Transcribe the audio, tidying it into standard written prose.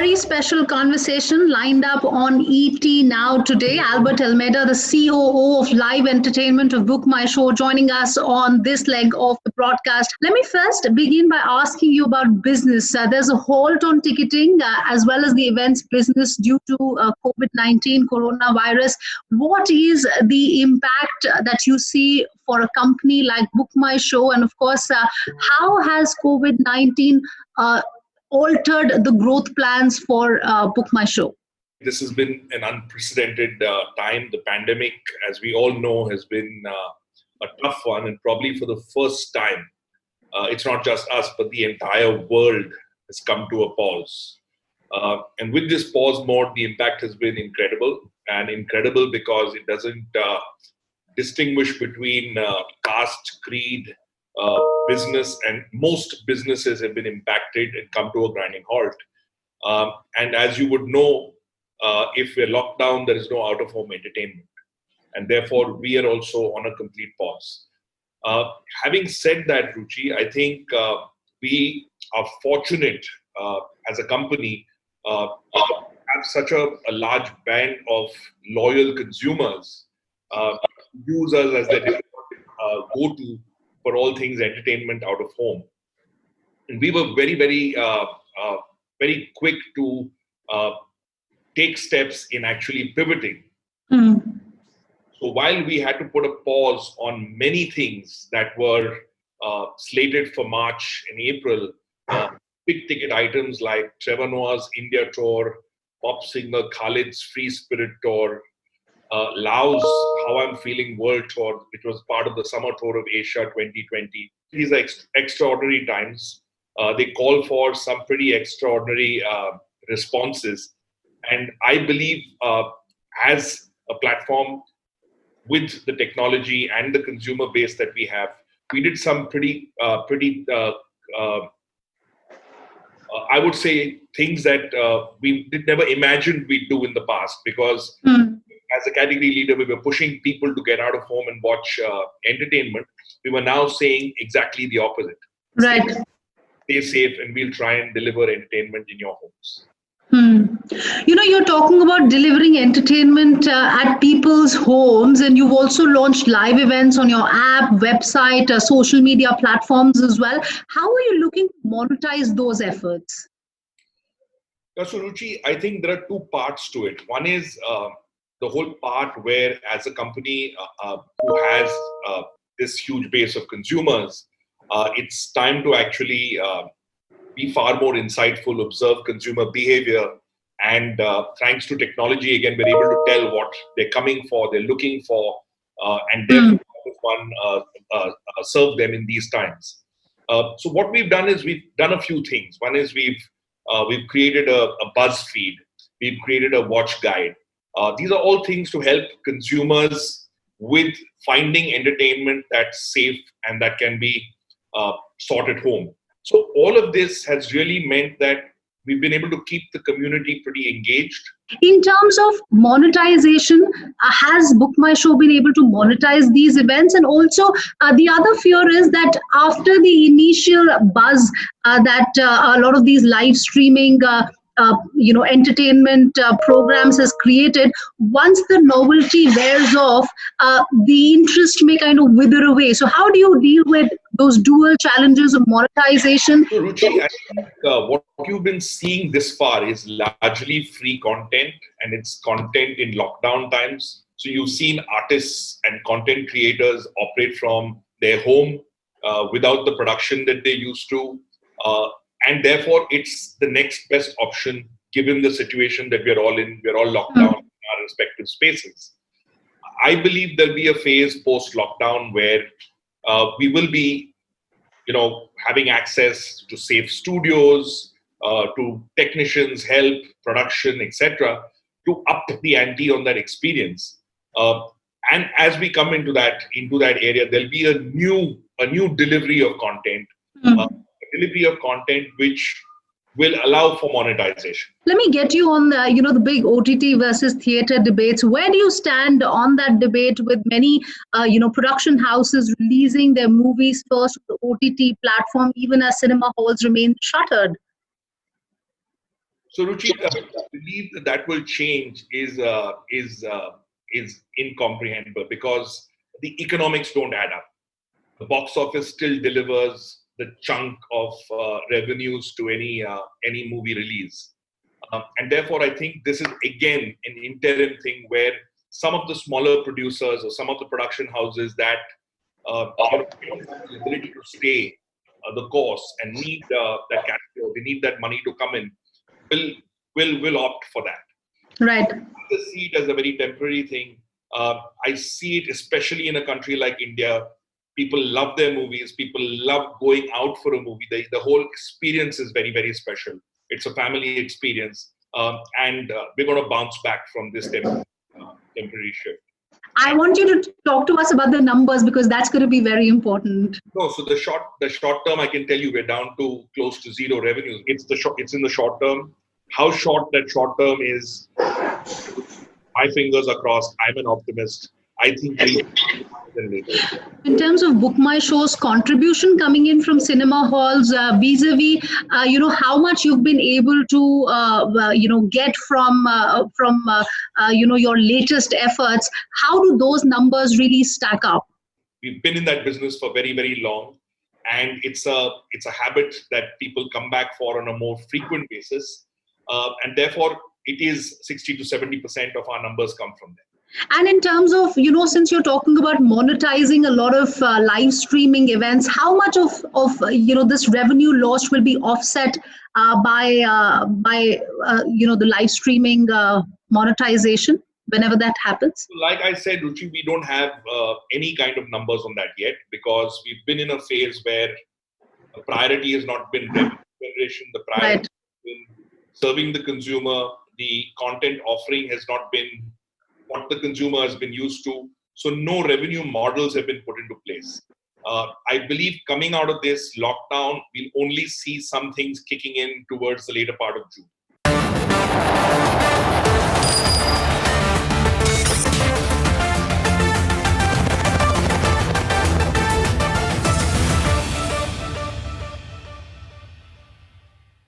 very special conversation lined up on ET Now today. Albert Almeida, the COO of live entertainment of BookMyShow, joining us on this leg of the broadcast. Let me first begin by asking you about business. There's a halt on ticketing as well as the events business due to COVID-19 coronavirus. What is the impact that you see for a company like BookMyShow? And of course, how has COVID-19 altered the growth plans for BookMyShow? This has been an unprecedented time. The pandemic, as we all know, has been a tough one, and probably for the first time, it's not just us, but the entire world has come to a pause. And with this pause mode, the impact has been incredible, and incredible because it doesn't distinguish between caste, creed, business, and most businesses have been impacted and come to a grinding halt. And as you would know, if we're locked down, there is no out-of-home entertainment. And therefore, we are also on a complete pause. Having said that, Ruchi, I think we are fortunate as a company have such a large band of loyal consumers use us as their go-to for all things entertainment out of home. And we were very, very quick to take steps in actually pivoting. So while we had to put a pause on many things that were slated for March and April, big ticket items like Trevor Noah's India tour, pop singer Khalid's Free Spirit tour, Lauv's How I'm Feeling World Tour, which was part of the Summer Tour of Asia 2020. These are extraordinary times. They call for some pretty extraordinary responses. And I believe as a platform with the technology and the consumer base that we have, we did some pretty I would say things that we never imagined we'd do in the past, because as a category leader, we were pushing people to get out of home and watch entertainment. We were now saying exactly the opposite. Right. Stay safe, and we'll try and deliver entertainment in your homes. You know, you're talking about delivering entertainment at people's homes, and you've also launched live events on your app, website, social media platforms as well. How are you looking to monetize those efforts? So, Ruchi, I think there are two parts to it. One is the whole part where, as a company who has this huge base of consumers, it's time to actually be far more insightful, observe consumer behavior, and thanks to technology, again, we're able to tell what they're coming for, they're looking for, and therefore serve them in these times. So what we've done is we've done a few things. One is we've created a buzz feed, we've created a watch guide. These are all things to help consumers with finding entertainment that's safe and that can be sought at home. So all of this has really meant that we've been able to keep the community pretty engaged. In terms of monetization, has BookMyShow been able to monetize these events? And also, the other fear is that after the initial buzz that a lot of these live streaming entertainment programs has created, once the novelty wears off, the interest may kind of wither away. So how do you deal with those dual challenges of monetization? So, Ruchi, I think what you've been seeing this far is largely free content, and it's content in lockdown times. So you've seen artists and content creators operate from their home without the production that they used to. And therefore, it's the next best option given the situation that we're all in. We're all locked down in our respective spaces. I believe there'll be a phase post-lockdown where we will be, having access to safe studios, to technicians, help, production, etc., to up the ante on that experience. And as we come into that area, there'll be a new delivery of content. Delivery of content which will allow for monetization. Let me get you on the big OTT versus theater debates. Where do you stand on that debate, with many production houses releasing their movies first on the OTT platform, even as cinema halls remain shuttered? So Ruchi, I believe that will change is incomprehensible because the economics don't add up. The box office still delivers the chunk of revenues to any movie release, and therefore I think this is again an interim thing where some of the smaller producers or some of the production houses that don't have the ability to stay the course and need that cash flow, they need that money to come in, will opt for that. Right. I see it as a very temporary thing. I see it especially in a country like India. People love their movies. People love going out for a movie. The whole experience is very, very special. It's a family experience. And we're going to bounce back from this temporary shift. I want you to talk to us about the numbers because that's going to be very important. No, so the short term, I can tell you, we're down to close to zero revenues. It's in the short term. How short that short term is, my fingers are crossed. I'm an optimist. I think in terms of BookMyShow's contribution coming in from cinema halls, vis-a-vis, how much you've been able to, get from your latest efforts. How do those numbers really stack up? We've been in that business for very, very long, and it's a habit that people come back for on a more frequent basis, and therefore it is 60 to 70% of our numbers come from there. And in terms of, since you're talking about monetizing a lot of live streaming events, how much of this revenue loss will be offset by the live streaming monetization whenever that happens? Like I said, Ruchi, we don't have any kind of numbers on that yet because we've been in a phase where the priority has not been revenue generation. The priority has been serving the consumer. The content offering has not been what the consumer has been used to. So no revenue models have been put into place. I believe coming out of this lockdown, we'll only see some things kicking in towards the later part of June.